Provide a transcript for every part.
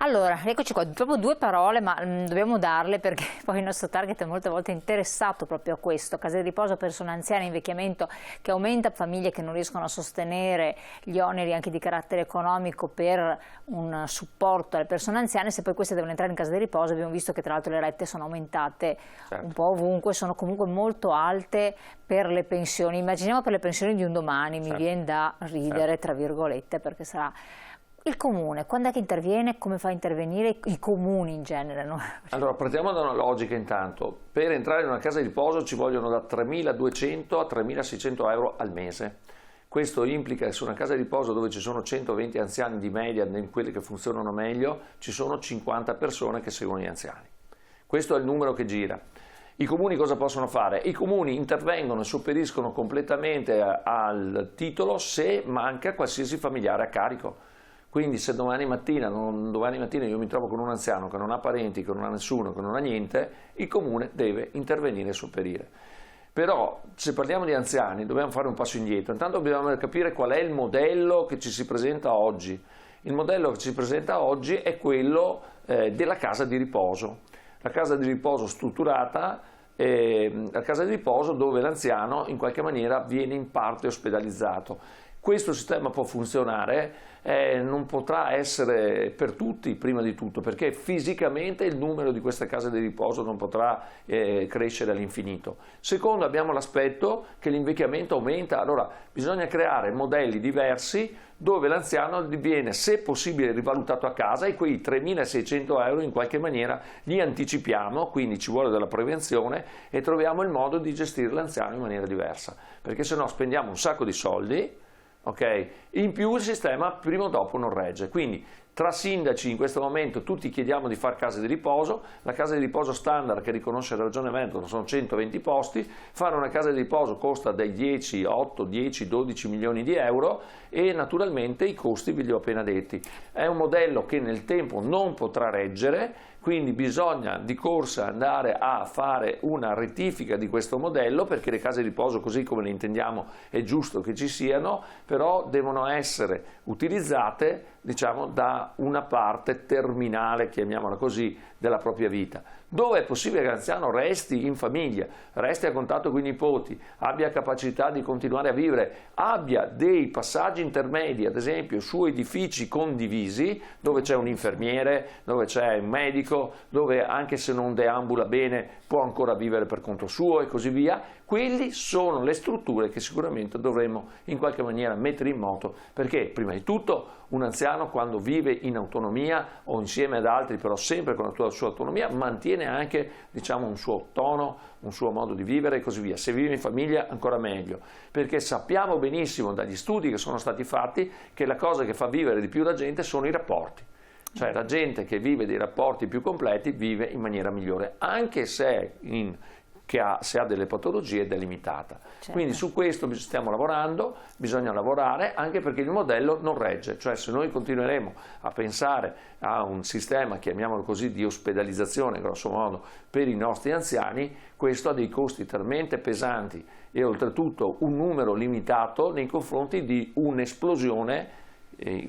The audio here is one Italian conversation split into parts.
Allora, eccoci qua, proprio due parole, ma dobbiamo darle perché poi il nostro target è molte volte interessato proprio a questo. Case di riposo, persone anziane, invecchiamento che aumenta, famiglie che non riescono a sostenere gli oneri anche di carattere economico per un supporto alle persone anziane. Se poi queste devono entrare in casa di riposo, abbiamo visto che tra l'altro le rette sono aumentate un po' ovunque, sono comunque molto alte per le pensioni. Immaginiamo per le pensioni di un domani, mi viene da ridere, tra virgolette, perché sarà... Il comune, quando è che interviene? Come fa a intervenire i comuni in genere? No? Allora, partiamo da una logica intanto. Per entrare in una casa di riposo ci vogliono da 3.200 a 3.600 euro al mese. Questo implica che su una casa di riposo dove ci sono 120 anziani di media, in quelle che funzionano meglio, ci sono 50 persone che seguono gli anziani. Questo è il numero che gira. I comuni cosa possono fare? I comuni intervengono e sopperiscono completamente al titolo se manca qualsiasi familiare a carico. Quindi se domani mattina io mi trovo con un anziano che non ha parenti, che non ha nessuno, che non ha niente, il comune deve intervenire e sopperire. Però se parliamo di anziani dobbiamo fare un passo indietro. Intanto dobbiamo capire qual è il modello che ci si presenta oggi. Il modello che ci si presenta oggi è quello della casa di riposo. La casa di riposo strutturata, la casa di riposo dove l'anziano in qualche maniera viene in parte ospedalizzato. Questo sistema può funzionare, non potrà essere per tutti prima di tutto, perché fisicamente il numero di queste case di riposo non potrà crescere all'infinito. Secondo, abbiamo l'aspetto che l'invecchiamento aumenta, allora bisogna creare modelli diversi dove l'anziano viene, se possibile, rivalutato a casa e quei 3.600 euro in qualche maniera li anticipiamo, quindi ci vuole della prevenzione e troviamo il modo di gestire l'anziano in maniera diversa, perché se no spendiamo un sacco di soldi. Okay. In più il sistema prima o dopo non regge, quindi tra sindaci in questo momento tutti chiediamo di fare case di riposo, la casa di riposo standard che riconosce la Regione Veneto sono 120 posti, fare una casa di riposo costa dai 10, 8, 10, 12 milioni di euro e naturalmente i costi vi li ho appena detti. È un modello che nel tempo non potrà reggere, quindi bisogna di corsa andare a fare una rettifica di questo modello perché le case di riposo così come le intendiamo è giusto che ci siano, però devono essere utilizzate diciamo da una parte terminale, chiamiamola così, della propria vita. Dove è possibile che l'anziano resti in famiglia, resti a contatto con i nipoti, abbia capacità di continuare a vivere, abbia dei passaggi intermedi, ad esempio su edifici condivisi, dove c'è un infermiere, dove c'è un medico, dove anche se non deambula bene può ancora vivere per conto suo e così via. Quelli sono le strutture che sicuramente dovremmo in qualche maniera mettere in moto, perché prima di tutto un anziano quando vive in autonomia o insieme ad altri, però sempre con la sua autonomia, mantiene anche diciamo, un suo tono, un suo modo di vivere e così via. Se vive in famiglia ancora meglio, perché sappiamo benissimo dagli studi che sono stati fatti che la cosa che fa vivere di più la gente sono i rapporti. Cioè la gente che vive dei rapporti più completi vive in maniera migliore, anche se se ha delle patologie ed è limitata. Certo. Quindi su questo stiamo lavorando, bisogna lavorare anche perché il modello non regge, cioè se noi continueremo a pensare a un sistema, chiamiamolo così, di ospedalizzazione grosso modo per i nostri anziani, questo ha dei costi talmente pesanti e oltretutto un numero limitato nei confronti di un'esplosione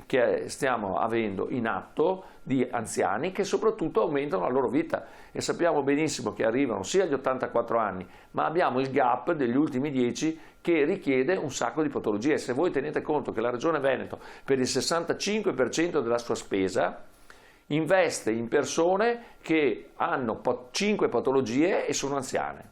che stiamo avendo in atto di anziani che soprattutto aumentano la loro vita e sappiamo benissimo che arrivano sia agli 84 anni ma abbiamo il gap degli ultimi 10 che richiede un sacco di patologie. Se voi tenete conto che la Regione Veneto per il 65% della sua spesa investe in persone che hanno 5 patologie e sono anziane.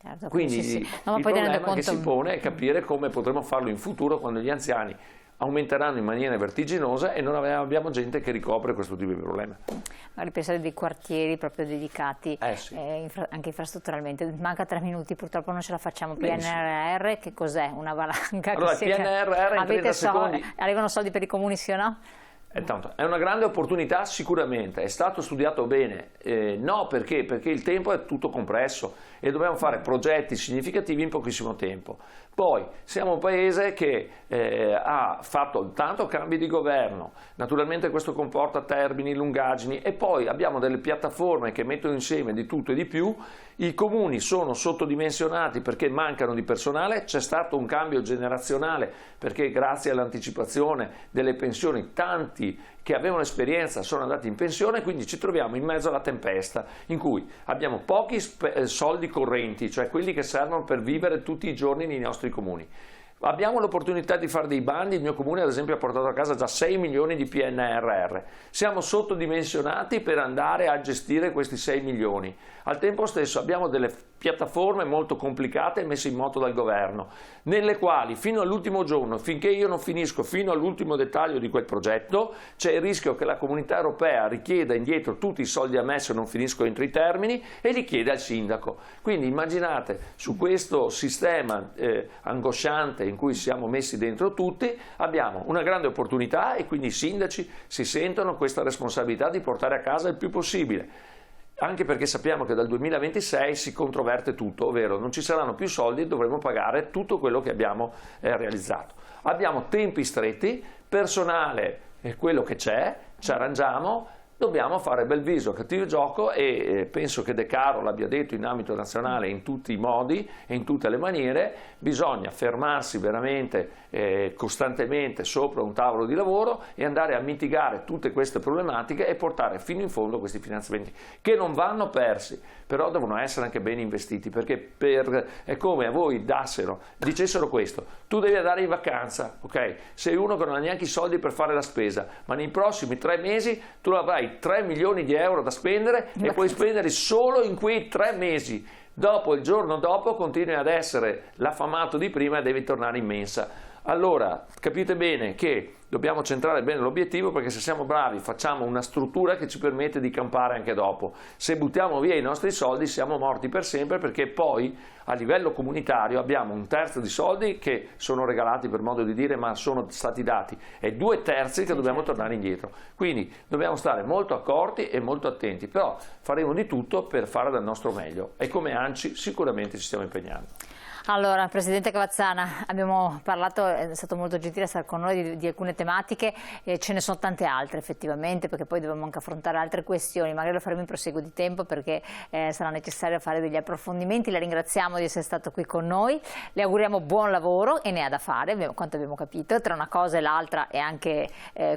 Certo, quindi sì. No, il problema che si pone è capire come potremo farlo in futuro quando gli anziani aumenteranno in maniera vertiginosa e non abbiamo gente che ricopre questo tipo di problema. Magari pensare dei quartieri proprio dedicati sì. Anche infrastrutturalmente. Manca 3 minuti, purtroppo non ce la facciamo. PNRR, che cos'è? Una valanga? Allora, il PNRR in 30 secondi. Arrivano soldi per i comuni, sì o no? Tanto, è una grande opportunità sicuramente, è stato studiato bene, no perché il tempo è tutto compresso e dobbiamo fare progetti significativi in pochissimo tempo. Poi siamo un paese che ha fatto tanto cambi di governo, naturalmente questo comporta termini, lungaggini e poi abbiamo delle piattaforme che mettono insieme di tutto e di più. I comuni sono sottodimensionati perché mancano di personale, c'è stato un cambio generazionale perché grazie all'anticipazione delle pensioni tanti tanti che avevano esperienza sono andati in pensione, quindi ci troviamo in mezzo alla tempesta in cui abbiamo pochi soldi correnti, cioè quelli che servono per vivere tutti i giorni nei nostri comuni. Abbiamo l'opportunità di fare dei bandi, il mio comune ad esempio ha portato a casa già 6 milioni di PNRR, siamo sottodimensionati per andare a gestire questi 6 milioni, al tempo stesso abbiamo delle piattaforme molto complicate messe in moto dal governo, nelle quali fino all'ultimo giorno, finché io non finisco fino all'ultimo dettaglio di quel progetto, c'è il rischio che la Comunità Europea richieda indietro tutti i soldi a me se non finisco entro i termini e li chiede al sindaco. Quindi immaginate, su questo sistema angosciante in cui siamo messi dentro tutti, abbiamo una grande opportunità e quindi i sindaci si sentono questa responsabilità di portare a casa il più possibile. Anche perché sappiamo che dal 2026 si controverte tutto, ovvero non ci saranno più soldi e dovremo pagare tutto quello che abbiamo realizzato. Abbiamo tempi stretti, personale è quello che c'è, ci arrangiamo, dobbiamo fare bel viso, cattivo gioco e penso che De Caro l'abbia detto in ambito nazionale in tutti i modi e in tutte le maniere, bisogna fermarsi veramente costantemente sopra un tavolo di lavoro e andare a mitigare tutte queste problematiche e portare fino in fondo questi finanziamenti che non vanno persi, però devono essere anche ben investiti, perché è come a voi dicessero questo: tu devi andare in vacanza, ok? Sei uno che non ha neanche i soldi per fare la spesa, ma nei prossimi 3 mesi tu avrai 3 milioni di euro da spendere e puoi spendere solo in quei 3 mesi. Dopo, il giorno dopo, continui ad essere l'affamato di prima e devi tornare in mensa. Allora, capite bene che dobbiamo centrare bene l'obiettivo, perché se siamo bravi facciamo una struttura che ci permette di campare anche dopo. Se buttiamo via i nostri soldi siamo morti per sempre, perché poi a livello comunitario abbiamo 1/3 di soldi che sono regalati, per modo di dire, ma sono stati dati, e 2/3 che dobbiamo tornare indietro. Quindi dobbiamo stare molto accorti e molto attenti, però faremo di tutto per fare del nostro meglio e come ANCI sicuramente ci stiamo impegnando. Allora, Presidente Cavazzana, abbiamo parlato, è stato molto gentile a stare con noi di alcune tematiche, ce ne sono tante altre effettivamente, perché poi dobbiamo anche affrontare altre questioni, magari lo faremo in proseguo di tempo perché sarà necessario fare degli approfondimenti. La ringraziamo di essere stato qui con noi, le auguriamo buon lavoro e ne ha da fare, quanto abbiamo capito, tra una cosa e l'altra e anche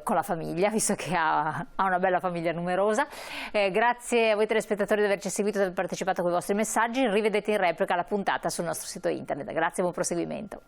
con la famiglia, visto che ha una bella famiglia numerosa. Grazie a voi telespettatori di averci seguito e di aver partecipato con i vostri messaggi, rivedete in replica la puntata sul nostro sito internet. Grazie e buon proseguimento.